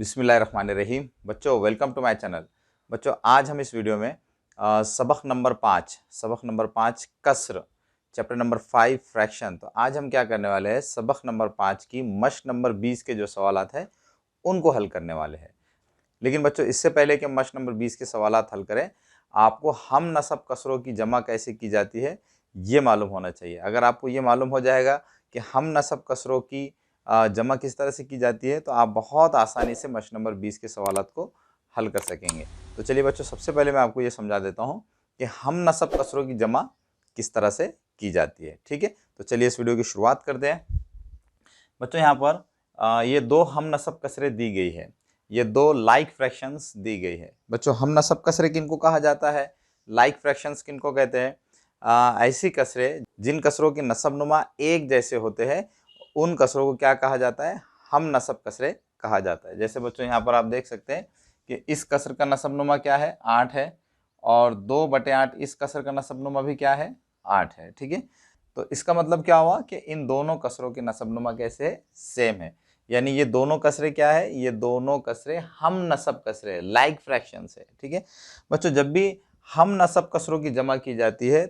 बिस्मिल्लाहिर्रहमानिर्रहीम। बच्चों welcome to my channel. बच्चों आज हम इस वीडियो में सबक नंबर 5 कसर चैप्टर नंबर 5 फ्रैक्शन। तो आज हम क्या करने वाले हैं, सबक नंबर 5 की मश्क नंबर 20 के जो सवालात हैं उनको हल करने वाले हैं। लेकिन बच्चों इससे पहले कि हम मश्क नंबर 20 के सवालात हल करें, आपको हम नसब कसरों की जमा कैसे की जाती है ये मालूम होना चाहिए। अगर आपको ये मालूम हो जाएगा कि हम नसब कसरों की जमा किस तरह से की जाती है तो आप बहुत आसानी से मश्क नंबर 20 के सवालात को हल कर सकेंगे। तो चलिए बच्चों, सबसे पहले मैं आपको ये समझा देता हूँ कि हम नसब कसरों की जमा किस तरह से की जाती है। ठीक है, तो चलिए इस वीडियो की शुरुआत करते हैं। बच्चों यहाँ पर ये दो हम नसब कसरें दी गई है, ये दो लाइक फ्रैक्शंस दी गई है। बच्चों हम नसब कसरें किनको कहा जाता है, लाइक फ्रैक्शंस किनको कहते हैं? ऐसी कसरें जिन कसरों के नसब नुमा एक जैसे होते हैं उन कसरों को क्या कहा जाता है, हम नसब कसरें कहा जाता है। जैसे बच्चों यहाँ पर आप देख सकते हैं कि इस कसर का नसब नुमा क्या है, 8 है, और 2/8 इस कसर का नसब नुमा भी क्या है, 8 है। ठीक है, तो इसका मतलब क्या हुआ कि इन दोनों कसरों के नसब नुमा कैसे है, सेम है। यानी ये दोनों कसरें क्या है, ये दोनों कसरें हम नसब कसरें, लाइक फ्रैक्शन है। ठीक है बच्चों, जब भी हम नसब कसरों की जमा की जाती है,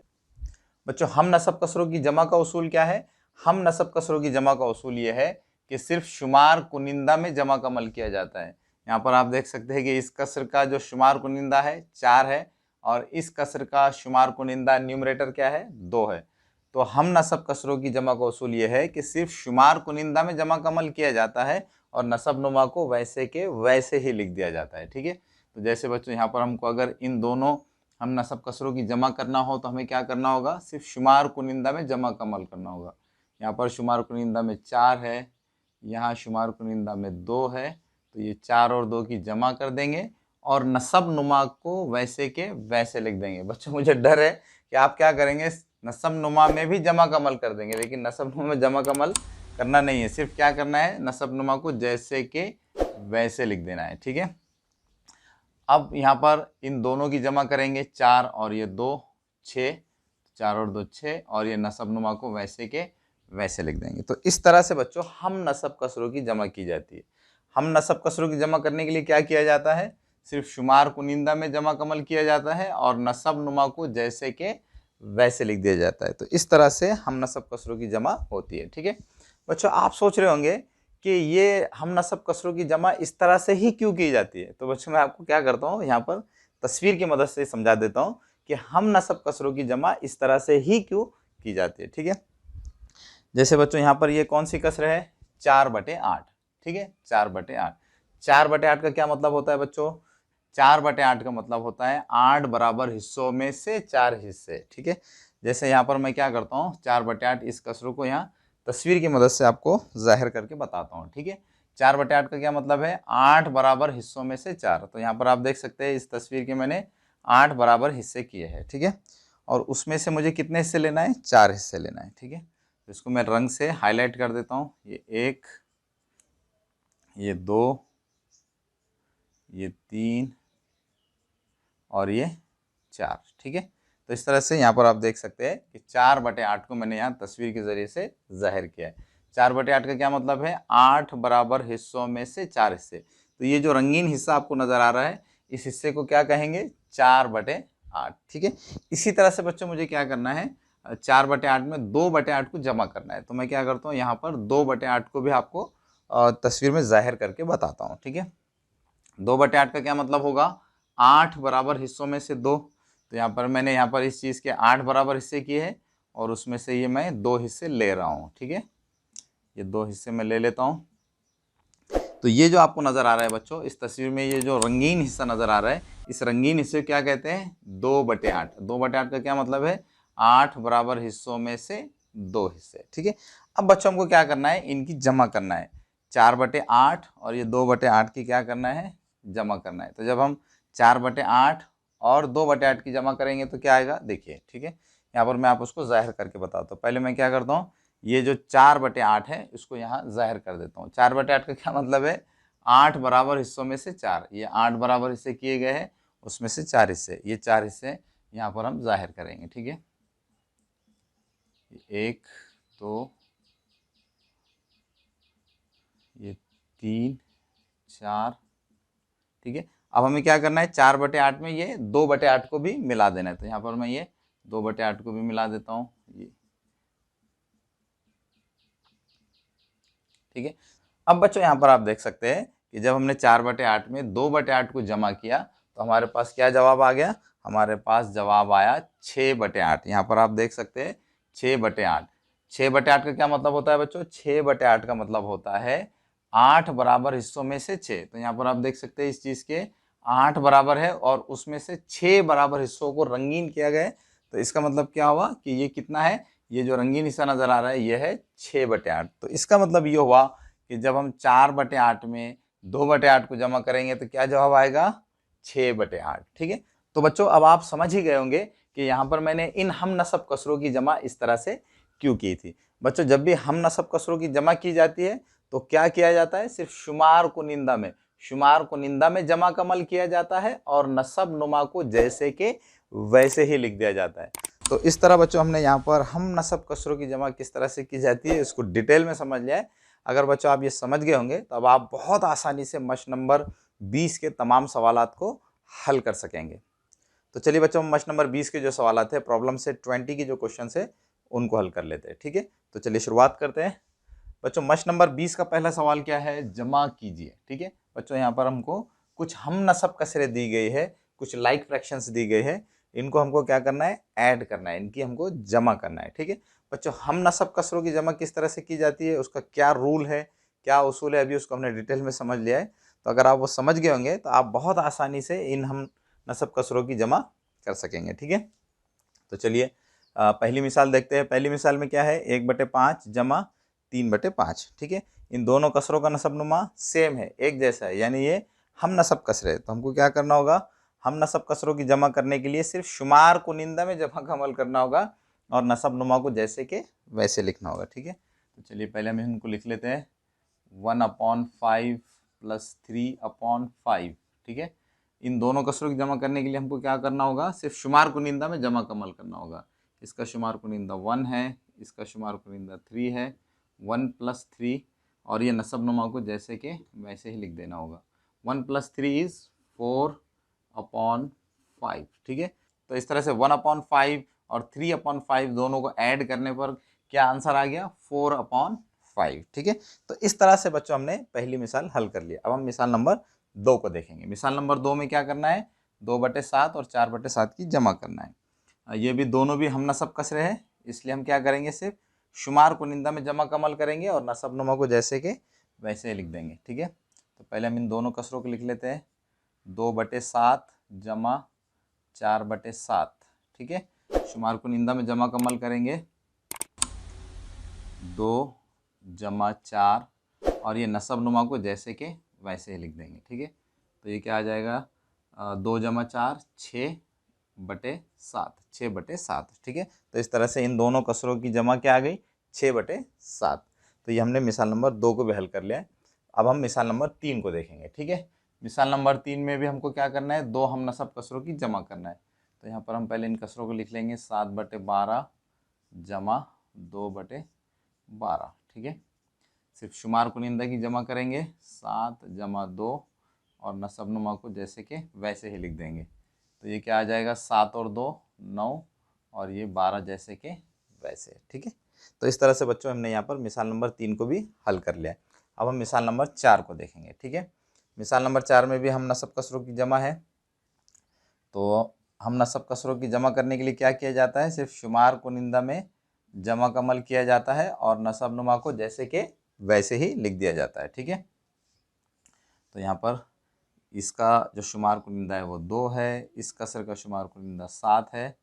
बच्चों हम नसब कसरों की जमा का उसूल क्या है? हम नसब कसरों की जमा का उसूल ये है कि सिर्फ शुमार कुनिंदा में जमा का अमल किया जाता है। यहाँ पर आप देख सकते हैं कि इस कसर का जो शुमार कुनिंदा है 4 है, और इस कसर का शुमार कुनिंदा न्यूमरेटर क्या है, 2 है। तो हम नसब कसरों की जमा का उसूल ये है कि सिर्फ शुमार कुनिंदा में जमा का अमल किया जाता है और नसब नुमा को वैसे के वैसे ही लिख दिया जाता है। ठीक है, तो जैसे बच्चों यहाँ पर हमको अगर इन दोनों हम नसब कसरों की जमा करना हो तो हमें क्या करना होगा, सिर्फ शुमार कुनिंदा में जमा का अमल करना होगा। यहाँ पर शुमार कुनिंदा में 4 है, यहाँ शुमार कुनिंदा में 2 है, तो ये 4 और 2 की जमा कर देंगे और नसब नुमा को वैसे के वैसे लिख देंगे। बच्चों मुझे डर है कि आप क्या करेंगे, नसब नुमा में भी जमा का अमल कर देंगे, लेकिन नसब नुमा में जमा का अमल करना नहीं है, सिर्फ क्या करना है, नसब नुमा को जैसे के वैसे लिख देना है। ठीक है, अब यहाँ पर इन दोनों की जमा करेंगे, 4 और ये 2, 6, 4 और 2 6, और ये नसब नुमा को वैसे के वैसे लिख देंगे। तो इस तरह से बच्चों हम नसब कसरों की जमा की जाती है। हम नसब कसरों की जमा करने के लिए क्या किया जाता है, सिर्फ शुमार कुनिंदा में जमा कमल किया जाता है और नसब नुमा को जैसे के वैसे लिख दिया जाता है। तो इस तरह से हम नसब कसरों की जमा होती है। ठीक है बच्चों, आप सोच रहे होंगे कि ये हम नसब कसरों की जमा इस तरह से ही क्यों की जाती है। तो बच्चों मैं आपको क्या करता हूँ, यहाँ पर तस्वीर की मदद से समझा देता हूँ कि हम नसब कसरों की जमा इस तरह से ही क्यों की जाती है। ठीक है, जैसे बच्चों यहाँ पर ये कौन सी कसर है, 4/8। ठीक है, 4/8। 4/8 का क्या मतलब होता है बच्चों, 4/8 का मतलब होता है 8 बराबर हिस्सों में से 4 हिस्से। ठीक है, जैसे यहाँ पर मैं क्या करता हूँ, 4/8 इस कसरों को यहाँ तस्वीर की मदद से आपको जाहिर करके बताता हूँ। ठीक है, 4/8 का क्या मतलब है, 8 बराबर हिस्सों में से 4। तो यहाँ पर आप देख सकते हैं इस तस्वीर के मैंने 8 बराबर हिस्से किए हैं। ठीक है, और उसमें से मुझे कितने हिस्से लेना है, 4 हिस्से लेना है। ठीक है, तो इसको मैं रंग से हाईलाइट कर देता हूँ, ये 1, ये 2, ये 3 और ये 4। ठीक है, तो इस तरह से यहाँ पर आप देख सकते हैं कि 4/8 को मैंने यहाँ तस्वीर के जरिए से जाहिर किया है। 4/8 का क्या मतलब है, 8 बराबर हिस्सों में से 4 हिस्से। तो ये जो रंगीन हिस्सा आपको नजर आ रहा है, इस हिस्से को क्या कहेंगे, 4/8। ठीक है, इसी तरह से बच्चों मुझे क्या करना है, 4/8 में 2/8 को जमा करना है। तो मैं क्या करता हूँ, यहाँ पर 2/8 को भी आपको तस्वीर में जाहिर करके बताता हूँ। ठीक है, 2/8 का क्या मतलब होगा, 8 बराबर हिस्सों में से 2। तो यहाँ पर मैंने यहाँ पर इस चीज़ के 8 बराबर हिस्से किए हैं और उसमें से ये मैं 2 हिस्से ले रहा हूँ। ठीक है, ये 2 हिस्से मैं ले लेता हूँ। तो ये जो आपको नज़र आ रहा है बच्चों, इस तस्वीर में ये जो रंगीन हिस्सा नज़र आ रहा है, इस रंगीन हिस्से को क्या कहते हैं, 2/8। 2/8 का क्या मतलब है, 8 बराबर हिस्सों में से 2 हिस्से। ठीक है, अब बच्चों हमको क्या करना है, इनकी जमा करना है। 4/8 और ये 2/8 की क्या करना है, जमा करना है। तो जब हम 4/8 और 2/8 की जमा करेंगे तो क्या आएगा, देखिए। ठीक है, यहाँ पर मैं आप उसको जाहिर करके बताता हूँ। पहले मैं क्या करता हूँ, ये जो 4/8 है इसको यहाँ जाहिर कर देता हूँ। 4/8 का क्या मतलब है, 8 बराबर हिस्सों में से 4। ये 8 बराबर हिस्से किए गए हैं, उसमें से 4 हिस्से, ये 4 हिस्से यहाँ पर हम जाहिर करेंगे। ठीक है, 1, 2, ये 3, 4, ठीक है। अब हमें क्या करना है, 4/8 में ये 2/8 को भी मिला देना है, तो यहाँ पर मैं ये 2/8 को भी मिला देता हूँ ये, ठीक है। अब बच्चों यहाँ पर आप देख सकते हैं कि जब हमने 4/8 में 2/8 को जमा किया तो हमारे पास क्या जवाब आ गया, हमारे पास जवाब आया 6/8। यहाँ पर आप देख सकते हैं 6/8। 6/8 का क्या मतलब होता है बच्चों, 6/8 का मतलब होता है 8 बराबर हिस्सों में से 6। तो यहाँ पर आप देख सकते हैं इस चीज के 8 बराबर है और उसमें से 6 बराबर हिस्सों को रंगीन किया गया है। तो इसका मतलब क्या हुआ कि ये कितना है, ये जो रंगीन हिस्सा नजर आ रहा है ये है 6/8। तो इसका मतलब ये हुआ कि जब हम 4/8 में 2/8 को जमा करेंगे तो क्या जवाब आएगा, 6/8, ठीक है। तो बच्चों अब आप समझ ही गए होंगे कि यहाँ पर मैंने इन हम नसब कसरों की जमा इस तरह से क्यों की थी। बच्चों जब भी हम नसब कसरों की जमा की जाती है तो क्या किया जाता है, सिर्फ शुमार को निंदा में जमा का अमल किया जाता है और नसब नुमा को जैसे के वैसे ही लिख दिया जाता है। तो इस तरह बच्चों हमने यहाँ पर हम नसब कसरों की जमा किस तरह से की जाती है इसको डिटेल में समझ लिया है। अगर बच्चों आप ये समझ गए होंगे तो अब आप बहुत आसानी से मश नंबर 20 के तमाम सवालात को हल कर सकेंगे। तो चलिए बच्चों मश नंबर 20 के जो सवालात है प्रॉब्लम से 20 की जो क्वेश्चन है उनको हल कर लेते हैं, ठीक है। तो चलिए शुरुआत करते हैं। बच्चों मश नंबर 20 का पहला सवाल क्या है, जमा कीजिए, ठीक है। बच्चों यहाँ पर हमको कुछ हम नसब कसरें दी गई है, कुछ लाइक फ्रैक्शंस दी गई है, इनको हमको क्या करना है, ऐड करना है, इनकी हमको जमा करना है, ठीक है। बच्चों हम नसब कसरों की जमा किस तरह से की जाती है, उसका क्या रूल है, क्या उसूल है, अभी उसको हमने डिटेल में समझ लिया है। तो अगर आप वो समझ गए होंगे तो आप बहुत आसानी से इन हम नसब कसरों की जमा कर सकेंगे, ठीक है। तो चलिए पहली मिसाल देखते हैं। पहली मिसाल में क्या है, 1/5 जमा 3/5, ठीक है। इन दोनों कसरों का नसब नुमा सेम है, एक जैसा है, यानी ये हम नसब कसरे। तो हमको क्या करना होगा, हम नसब कसरों की जमा करने के लिए सिर्फ शुमार को निंदा में जमा का अमल करना होगा और नसब नुमा को जैसे के वैसे लिखना होगा, ठीक है। तो चलिए पहले हम इनको लिख लेते हैं, 1/5 + 3/5, ठीक है। इन दोनों कसरों की जमा करने के लिए हमको क्या करना होगा, सिर्फ शुमार कुनिंदा में जमा का अमल करना होगा। इसका शुमार कुनिंदा 1 है, इसका शुमार कुनिंदा 3 है, 1 + 3 और ये नसब नुमा को जैसे के वैसे ही लिख देना होगा। 1 + 3 = 4/5, ठीक है। तो इस तरह से 1/5 और 3/5 दोनों को ऐड करने पर क्या आंसर आ गया, 4/5, ठीक है। तो इस तरह से बच्चों हमने पहली मिसाल हल कर लिया। अब हम मिसाल नंबर 2 को देखेंगे। मिसाल नंबर 2 में क्या करना है, 2/7 और 4/7 की जमा करना है। ये भी दोनों भी हम नसब कसरे हैं, इसलिए हम क्या करेंगे, सिर्फ शुमार को निंदा में जमा का अमल करेंगे और नसब नुमा को जैसे के वैसे लिख देंगे, ठीक है। तो पहले हम इन दोनों कसरों को लिख लेते हैं, 2/7 जमा 4/7, ठीक है। शुमार को निंदा में जमा का अमल करेंगे, 2 जमा 4 और ये नसब नुमा को जैसे के वैसे ही लिख देंगे, ठीक है। तो ये क्या आ जाएगा, 2 जमा 4 6/7, 6/7, ठीक है। तो इस तरह से इन दोनों कसरों की जमा क्या आ गई, 6/7। तो ये हमने मिसाल नंबर 2 को भी हल कर लिया है। अब हम मिसाल नंबर 3 को देखेंगे, ठीक है। मिसाल नंबर 3 में भी हमको क्या करना है, 2 हम नसब कसरों की जमा करना है। तो यहाँ पर हम पहले इन कसरों को लिख लेंगे, 7/12 जमा 2/12, ठीक है। सिर्फ शुमार कुनिंदा की जमा करेंगे, 7 जमा 2 और नसब नुमा को जैसे के वैसे ही लिख देंगे। तो ये क्या आ जाएगा, 7 और 2 9 और ये 12 जैसे के वैसे, ठीक है। तो इस तरह से बच्चों हमने यहाँ पर मिसाल नंबर 3 को भी हल कर लिया है। अब हम मिसाल नंबर 4 को देखेंगे, ठीक है। मिसाल नंबर 4 में भी हम नसब कसरों की जमा है। तो हम नसब कसरों की जमा करने के लिए क्या किया जाता है, सिर्फ शुमार कुनिंदा में जमा का अमल किया जाता है और नसब नुमा को जैसे के वैसे ही लिख दिया जाता है, ठीक है। तो यहाँ पर इसका जो शुमार कुनिंदा है वो 2 है, इस कसर का शुमार कुनिंदा 7 है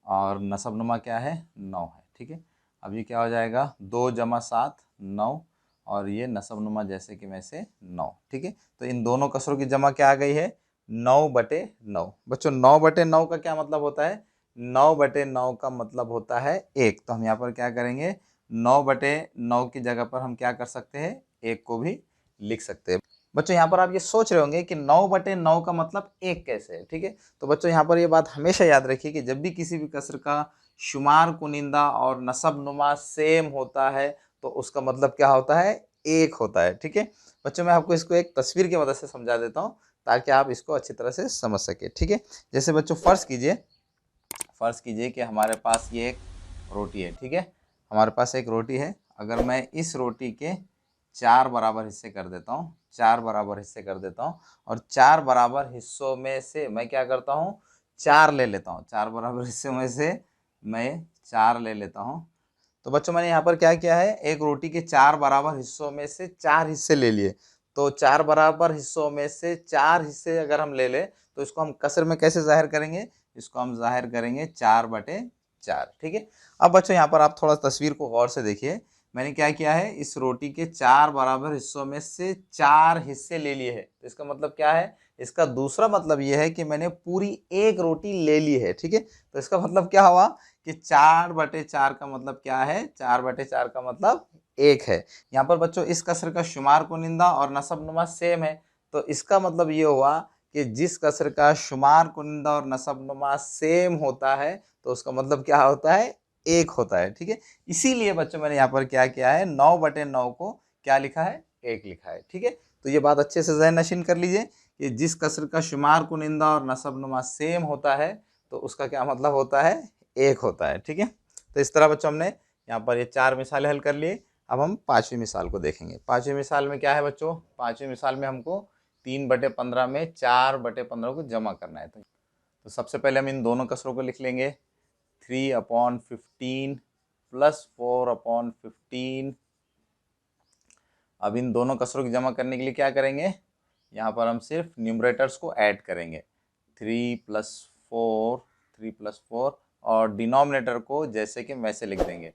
और नसब नुमा क्या है, 9 है, ठीक है। अब ये क्या हो जाएगा, 2 जमा 7 9 और ये नसब नुमा जैसे कि वैसे 9, ठीक है। तो इन दोनों कसरों की जमा क्या आ गई है, 9/9। बच्चों 9/9 का क्या मतलब होता है, 9/9 का मतलब होता है 1। तो हम यहाँ पर क्या करेंगे, 9/9 की जगह पर हम क्या कर सकते हैं, 1 को भी लिख सकते हैं। बच्चों यहाँ पर आप ये सोच रहे होंगे कि 9/9 का मतलब 1 कैसे है, ठीक है। तो बच्चों यहाँ पर ये बात हमेशा याद रखिए कि जब भी किसी भी कसर का शुमार कुनिंदा और नसब नुमा सेम होता है तो उसका मतलब क्या होता है, 1 होता है। ठीक है बच्चों, मैं आपको इसको एक तस्वीर की मदद से समझा देता हूँ ताकि आप इसको अच्छी तरह से समझ सके। ठीक है, जैसे बच्चों फर्ज कीजिए कि हमारे पास ये एक रोटी है। ठीक है, हमारे पास एक रोटी है। अगर मैं इस रोटी के 4 बराबर हिस्से कर देता हूँ, 4 बराबर हिस्से कर देता हूँ, और 4 बराबर हिस्सों में से मैं क्या करता हूँ, 4 ले लेता हूँ। 4 बराबर हिस्सों में से मैं 4 ले लेता हूँ। तो बच्चों मैंने यहाँ पर क्या किया है, एक रोटी के 4 बराबर हिस्सों में से 4 हिस्से ले लिए। तो 4 बराबर हिस्सों में से 4 हिस्से अगर हम ले लें तो इसको हम कसर में कैसे जाहिर करेंगे, इसको हम जाहिर करेंगे 4/4। ठीक है, अब बच्चों यहाँ पर आप थोड़ा तस्वीर को गौर से देखिए। मैंने क्या किया है, इस रोटी के 4 बराबर हिस्सों में से 4 हिस्से ले लिए हैं। तो इसका मतलब क्या है, इसका दूसरा मतलब ये है कि मैंने पूरी एक रोटी ले ली है। ठीक है, तो इसका मतलब क्या हुआ कि 4/4 का मतलब क्या है, 4/4 का मतलब 1 है। यहाँ पर बच्चों इस कसर का शुमार कुनिंदा और नसबनुमा सेम है। तो इसका मतलब ये हुआ कि जिस कसर का शुमार कुनिंदा और नसबनुमा सेम होता है तो उसका मतलब क्या होता है, 1 होता है। ठीक है, इसीलिए बच्चों मैंने यहाँ पर क्या किया है, 9/9 को क्या लिखा है, 1 लिखा है। ठीक है, तो ये बात अच्छे से ज़हन नशीन कर लीजिए कि जिस कसर का शुमार कुनिंदा और नसबनुमा सेम होता है तो उसका क्या मतलब होता है, 1 होता है। ठीक है, तो इस तरह बच्चों हमने यहाँ पर ये 4 मिसालें हल कर लिए। अब हम 5वीं मिसाल को देखेंगे। 5वीं मिसाल में क्या है बच्चों, 5वीं मिसाल में हमको 3/15 में 4/15 को जमा करना है। तो सबसे पहले हम इन दोनों कसरों को लिख लेंगे, 3/15 प्लस 4/15। अब इन दोनों कसरों की जमा करने के लिए क्या करेंगे, यहाँ पर हम सिर्फ न्यूमरेटर्स को ऐड करेंगे, 3+4 और डिनोमिनेटर को जैसे कि वैसे लिख देंगे।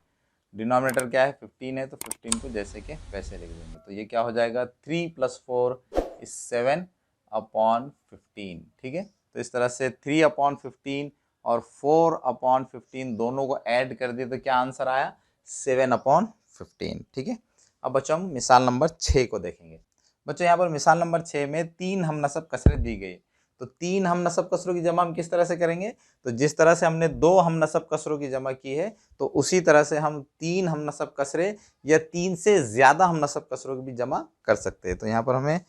डिनोमिनेटर क्या है, 15 है, तो 15 को जैसे कि वैसे लिख देंगे। तो ये क्या हो जाएगा, 3 + 4 = 7/15। ठीक है, तो इस तरह से 3/15 और 4/15 दोनों को ऐड कर दिए तो क्या आंसर आया, 7/15। ठीक है, अब बच्चों हम मिसाल नंबर 6 को देखेंगे। बच्चों यहाँ पर मिसाल नंबर 6 में 3 हमनसब कसरें दी गई। तो 3 हमनसब कसरों की जमा हम किस तरह से करेंगे, तो जिस तरह से हमने 2 हमनसब कसरों की जमा की है तो उसी तरह से हम 3 हमनसब कसरें या 3 से ज़्यादा हमनसब कसरों की भी जमा कर सकते हैं। तो यहाँ पर हमें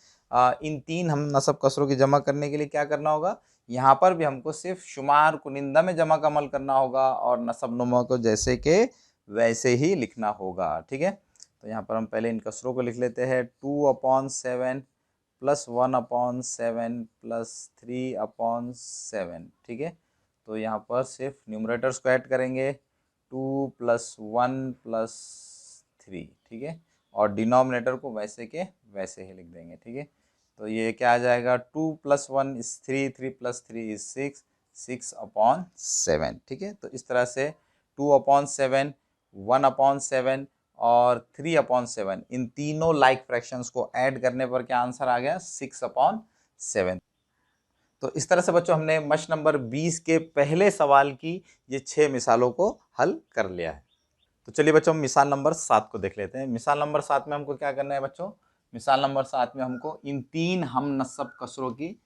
इन 3 हमनसब कसरों की जमा करने के लिए क्या करना होगा, यहाँ पर भी हमको सिर्फ शुमार कुनिंदा में जमा का अमल करना होगा और नसबनुमा को जैसे के वैसे ही लिखना होगा। ठीक है, तो यहाँ पर हम पहले इन कसरों को लिख लेते हैं, 2/7 + 1/7 + 3/7। ठीक है, तो यहाँ पर सिर्फ न्यूमरेटर्स को ऐड करेंगे, 2 + 1 + 3। ठीक है, और डिनोमिनेटर को वैसे के वैसे ही लिख देंगे। ठीक है, तो ये क्या आ जाएगा, 2 + 1 = 3, 3 + 3 = 6, 6/7। ठीक है, तो इस तरह से 2/7, 1/7 और 3/7 इन तीनों लाइक फ्रैक्शंस को ऐड करने पर क्या आंसर आ गया, 6/7। तो इस तरह से बच्चों हमने मश नंबर 20 के पहले सवाल की ये 6 मिसालों को हल कर लिया है। तो चलिए बच्चों हम मिसाल नंबर 7 को देख लेते हैं। मिसाल नंबर 7 में हमको क्या करना है बच्चों, मिसाल नंबर 7 में हमको इन 3 हमनसब कसरों की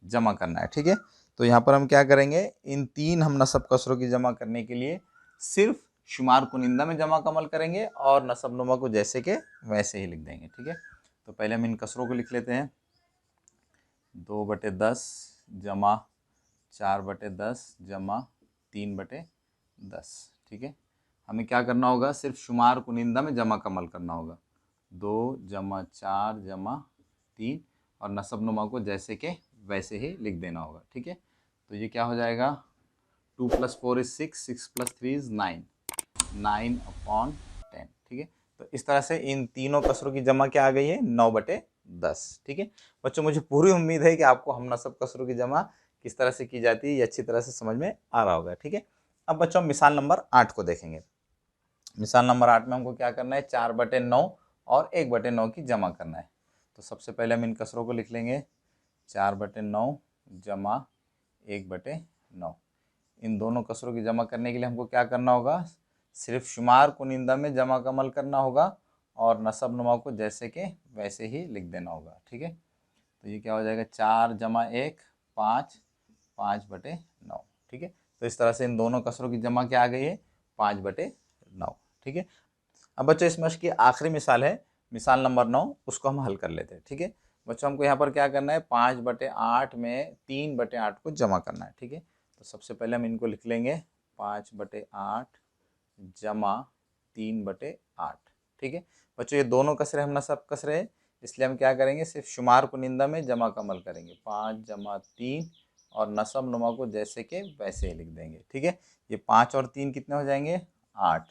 जमा करना है। ठीक है, तो यहाँ पर हम क्या करेंगे, इन 3 हमनसब कसरों की जमा करने के लिए सिर्फ शुमार कुनिंदा में जमा का अमल करेंगे और नसबनुमा को जैसे के वैसे ही लिख देंगे। ठीक है, तो पहले हम इन कसरों को लिख लेते हैं, 2/10 जमा 4/10 जमा 3/10। ठीक है, हमें क्या करना होगा, सिर्फ शुमार कुनिंदा में जमा का अमल करना होगा, 2 + 4 + 3 और नसबनुमा को जैसे के वैसे ही लिख देना होगा। ठीक है, तो ये क्या हो जाएगा, 2 + 4 = 6, 6 + 3 = 9, 9/10। ठीक है, तो इस तरह से इन तीनों कसरों की जमा क्या आ गई है, 9/10। ठीक है बच्चों, मुझे पूरी उम्मीद है कि आपको हमनसब कसरों की जमा किस तरह से की जाती है ये अच्छी तरह से समझ में आ रहा होगा। ठीक है, अब बच्चों मिसाल नंबर 8 को देखेंगे। मिसाल नंबर 8 में हमको क्या करना है, 4/9 और 1/9 की जमा करना है। तो सबसे पहले हम इन कसरों को लिख लेंगे, 4/9 जमा 1/9। इन दोनों कसरों की जमा करने के लिए हमको क्या करना होगा, सिर्फ शुमार कुनिंदा में जमा का अमल करना होगा और नसबनुमा को जैसे के वैसे ही लिख देना होगा। ठीक है, तो ये क्या हो जाएगा, 4 जमा 1 5, 5/9। ठीक है, तो इस तरह से इन दोनों कसरों की जमा क्या आ गई है, 5/9। ठीक है, अब बच्चों इस मश की आखिरी मिसाल है मिसाल नंबर 9 उसको हम हल कर लेते हैं। ठीक है बच्चों, हमको यहाँ पर क्या करना है, 5/8 में 3/8 को जमा करना है। ठीक है, तो सबसे पहले हम इनको लिख लेंगे 5/8 जमा 3/8। ठीक है बच्चों, ये दोनों कसरे हम नसब कसरे हैं, इसलिए हम क्या करेंगे, सिर्फ शुमार कुनिंदा में जमा का अमल करेंगे। 5 जमा 3 और नसब नुमा को जैसे के वैसे ही लिख देंगे। ठीक है, ये 5 और 3 कितने हो जाएंगे, 8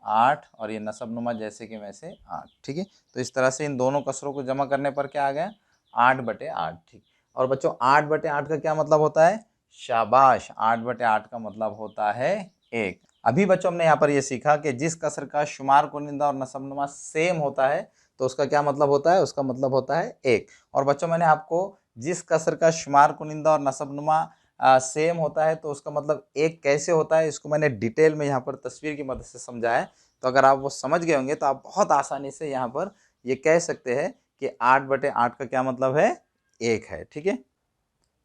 8 और ये नसब नुमा जैसे के वैसे 8। ठीक है, तो इस तरह से इन दोनों कसरों को जमा करने पर क्या आ गया, 8/8। ठीक, और बच्चों 8/8 का क्या मतलब होता है, शाबाश, 8/8 का मतलब होता है 1। अभी बच्चों हमने यहाँ पर ये सीखा कि जिस कसर का शुमार कुनिंदा और नसबनुमा सेम होता है तो उसका क्या मतलब होता है, उसका मतलब होता है 1। और बच्चों मैंने आपको जिस कसर का शुमार कुनिंदा और नसबनुमा सेम होता है तो उसका मतलब 1 कैसे होता है, इसको मैंने डिटेल में यहाँ पर तस्वीर की मदद से समझाया। तो अगर आप वो समझ गए होंगे तो आप बहुत आसानी से यहाँ पर ये कह सकते हैं कि 8/8 का क्या मतलब है, 1 है। ठीक है,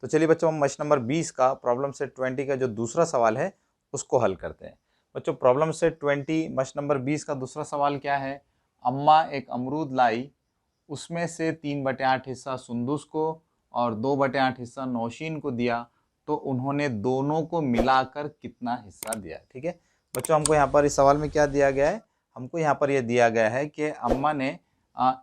तो चलिए बच्चों, हम मश नंबर 20 का प्रॉब्लम सेट 20 का जो दूसरा सवाल है उसको हल करते हैं। बच्चों प्रॉब्लम सेट 20 मश नंबर 20 का दूसरा सवाल क्या है, अम्मा एक अमरूद लाई, उसमें से 3/8 हिस्सा सुंदुस को और 2/8 हिस्सा नौशीन को दिया, तो उन्होंने दोनों को मिलाकर कितना हिस्सा दिया। ठीक है बच्चों, हमको यहाँ पर इस सवाल में क्या दिया गया है, हमको यहाँ पर यह दिया गया है कि अम्मा ने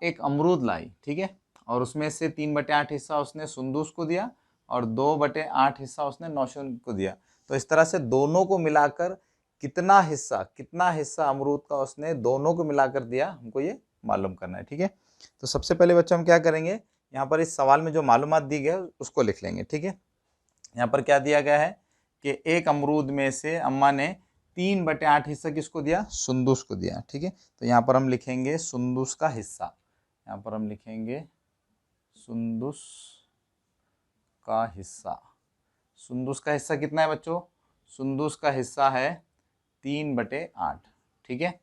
एक अमरूद लाई, ठीक है, और उसमें से 3/8 हिस्सा उसने सुंदुस को दिया और 2/8 हिस्सा उसने नौशीन को दिया। तो इस तरह से दोनों को मिलाकर कितना हिस्सा अमरूद का उसने दोनों को मिलाकर दिया, हमको ये मालूम करना है। ठीक है, तो सबसे पहले बच्चों हम क्या करेंगे, यहाँ पर इस सवाल में जो मालूमात दी गई है उसको लिख लेंगे। ठीक है, यहाँ पर क्या दिया गया है कि एक अमरूद में से अम्मा ने 3/8 हिस्सा किसको दिया, सुंदुस को दिया। ठीक है, तो यहाँ पर हम लिखेंगे सुंदुस का हिस्सा, यहाँ पर हम लिखेंगे सुंदुस का हिस्सा। सुंदुस का हिस्सा कितना है बच्चों, सुंदुस का हिस्सा है 3/8। ठीक है,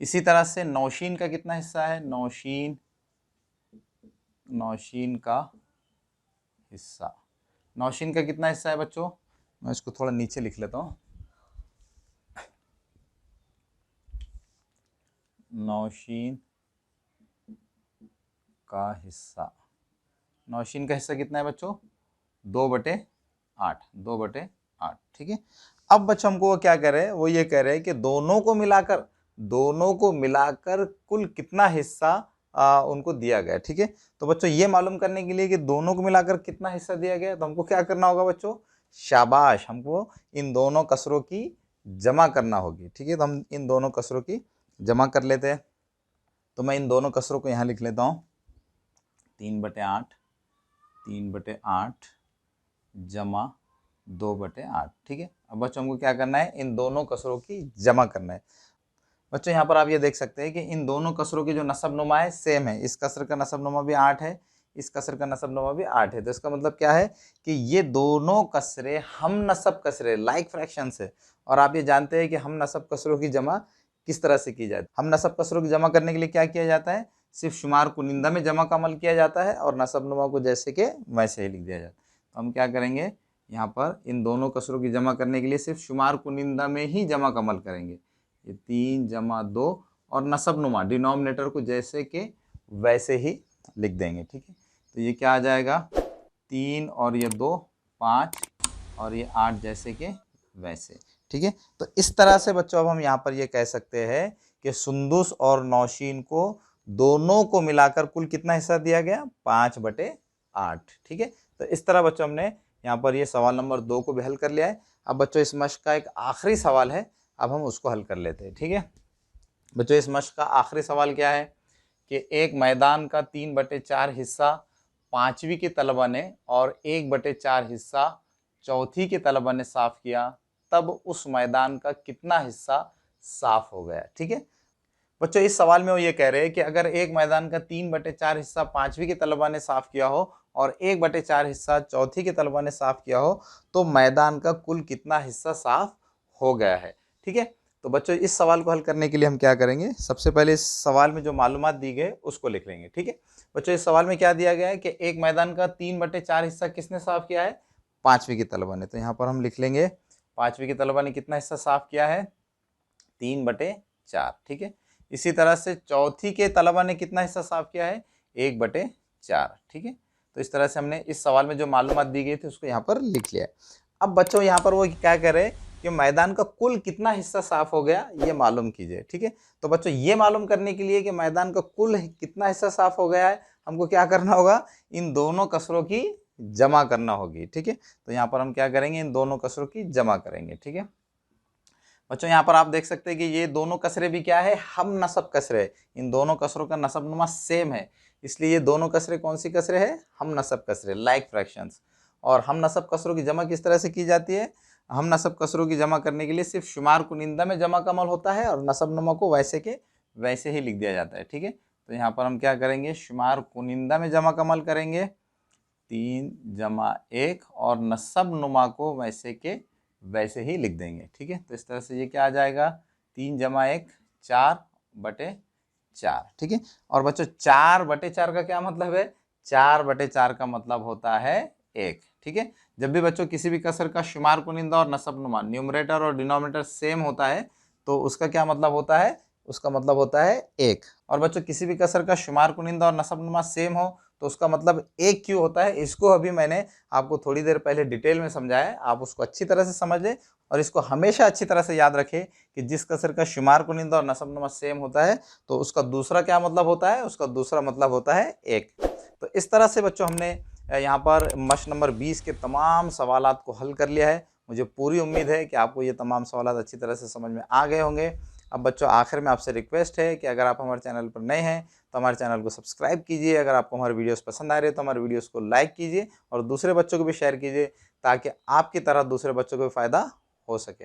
इसी तरह से नौशीन का कितना हिस्सा है, नौशीन का हिस्सा, नौशीन का कितना हिस्सा है बच्चों, मैं इसको थोड़ा नीचे लिख लेता हूं, नौशीन का हिस्सा, नौशीन का हिस्सा कितना है बच्चों, 2/8, 2/8। ठीक है, अब बच्चों हमको वो क्या कह रहे हैं, वो ये कह रहे हैं कि दोनों को मिलाकर कुल कितना हिस्सा उनको दिया गया। ठीक है, तो बच्चों ये मालूम करने के लिए कि दोनों को मिलाकर कितना हिस्सा दिया गया, तो हमको क्या करना होगा बच्चों, शाबाश, हमको इन दोनों कसरों की जमा करना होगी। ठीक है, तो हम इन दोनों कसरों की जमा कर लेते हैं। तो मैं इन दोनों कसरों को यहाँ लिख लेता हूँ, 3/8 जमा 2/8। ठीक है, अब बच्चों हमको क्या करना है, इन दोनों कसरों की जमा करना है। बच्चों यहाँ पर आप ये देख सकते हैं कि इन दोनों कसरों की जो नसब नुमा है सेम है, इस कसर का नसब नुमा भी 8 है, इस कसर का नसब नुमा भी 8 है। तो इसका मतलब क्या है कि ये दोनों कसरे हम नसब कसरे लाइक फ्रैक्शंस है, और आप ये जानते हैं कि हम नसब कसरों की जमा किस तरह से की जाती है। हम नसब कसरों की जमा करने के लिए क्या किया जाता है, सिर्फ शुमार कुनिंदा में जमा का अमल किया जाता है और नसब नुमा को जैसे के वैसे ही लिख दिया जाता है। तो हम क्या करेंगे, यहाँ पर इन दोनों कसरों की जमा करने के लिए सिर्फ शुमार कुनिंदा में ही जमा का अमल करेंगे, ये 3 जमा 2 और नसब नुमा डिनोमिनेटर को जैसे के वैसे ही लिख देंगे। ठीक है, तो ये क्या आ जाएगा, 3 और ये 2 5 और ये 8 जैसे के वैसे। ठीक है, तो इस तरह से बच्चों अब हम यहाँ पर ये कह सकते हैं कि सुंदुस और नौशीन को दोनों को मिलाकर कुल कितना हिस्सा दिया गया, 5/8। ठीक है, तो इस तरह बच्चों हमने यहाँ पर ये सवाल नंबर 2 को भी हल कर लिया है। अब बच्चों इस मश्क का एक आखिरी सवाल है, अब हम उसको हल कर लेते हैं। ठीक है बच्चों, इस मश्क का आखिरी सवाल क्या है कि एक मैदान का 3/4 हिस्सा 5वीं के तलबा ने और 1/4 हिस्सा चौथी के तलबा ने साफ किया, तब उस मैदान का कितना हिस्सा साफ हो गया। ठीक है बच्चों, इस सवाल में वो ये कह रहे हैं कि अगर एक मैदान का 3/4 हिस्सा 5वीं के तलबा ने साफ किया हो और 1/4 हिस्सा चौथी के तलबा ने साफ किया हो तो मैदान का कुल कितना हिस्सा साफ हो गया है। ठीक है, तो बच्चों इस सवाल को हल करने के लिए हम क्या करेंगे, सबसे पहले इस सवाल में जो मालूमात दी गई उसको लिख लेंगे। ठीक है बच्चों, इस सवाल में क्या दिया गया है कि एक मैदान का 3/4 हिस्सा किसने साफ किया है, 5वीं की तलबा ने। तो यहाँ पर हम लिख लेंगे 5वीं की तलबा ने कितना हिस्सा साफ किया है, 3/4। ठीक है, इसी तरह से चौथी के तलबा ने कितना हिस्सा साफ किया है, 1/4। ठीक है, तो इस तरह से हमने इस सवाल में जो मालूमात दी गई थी उसको यहाँ पर लिख लिया है। अब बच्चों यहाँ पर वो क्या कह रहे हैं कि मैदान का कुल कितना हिस्सा साफ हो गया ये मालूम कीजिए। ठीक है, तो बच्चों ये मालूम करने के लिए कि मैदान का कुल कितना हिस्सा साफ हो गया है, हमको क्या करना होगा, इन दोनों कसरों की जमा करना होगी। ठीक है, तो यहाँ पर हम क्या करेंगे, इन दोनों कसरों की जमा करेंगे। ठीक है बच्चों, यहाँ पर आप देख सकते हैं कि ये दोनों कसरे भी क्या है, हम नसब कसरे। इन दोनों कसरों का नसब नुमा सेम है, इसलिए ये दोनों कसरे कौन सी कसरे है, हम नसब कसरे, लाइक फ्रैक्शंस। और हम नसब कसरों की जमा किस तरह से की जाती है, हम नसब कसरों की जमा करने के लिए सिर्फ शुमार कुनिंदा में जमा का अमल होता है और नसब नुमा को वैसे के वैसे ही लिख दिया जाता है। ठीक है, तो यहाँ पर हम क्या करेंगे, शुमार कुनिंदा में जमा का अमल करेंगे 3 + 1 और नसब नुमा को वैसे के वैसे ही लिख देंगे। ठीक है, तो इस तरह से ये क्या आ जाएगा, 3 + 1 4/4। ठीक है, और बच्चों 4/4 का क्या मतलब है, 4/4 का मतलब होता है 1। ठीक है, जब भी बच्चों किसी भी कसर का शुमार कुनिंदा और नसब नुमा न्यूमरेटर और डिनोमिनेटर सेम होता है तो उसका क्या मतलब होता है, उसका मतलब होता है 1। और बच्चों किसी भी कसर का शुमार कुनिंदा और नसब नुमा सेम हो तो उसका मतलब 1 क्यों होता है, इसको अभी मैंने आपको थोड़ी देर पहले डिटेल में समझाया है, आप उसको अच्छी तरह से समझ लें और इसको हमेशा अच्छी तरह से याद रखें कि जिस कसर का शुमार कुनिंदा और नसब नुमा सेम होता है तो उसका दूसरा क्या मतलब होता है, उसका दूसरा मतलब होता है 1। तो इस तरह से बच्चों हमने यहाँ पर मश्क नंबर 20 के तमाम सवालात को हल कर लिया है। मुझे पूरी उम्मीद है कि आपको ये तमाम सवालात अच्छी तरह से समझ में आ गए होंगे। अब बच्चों आखिर में आपसे रिक्वेस्ट है कि अगर आप हमारे चैनल पर नए हैं तो हमारे चैनल को सब्सक्राइब कीजिए। अगर आपको हमारे वीडियोस पसंद आ रहे हैं तो हमारे वीडियोस को लाइक कीजिए और दूसरे बच्चों को भी शेयर कीजिए ताकि आपकी तरह दूसरे बच्चों को भी फ़ायदा हो सके।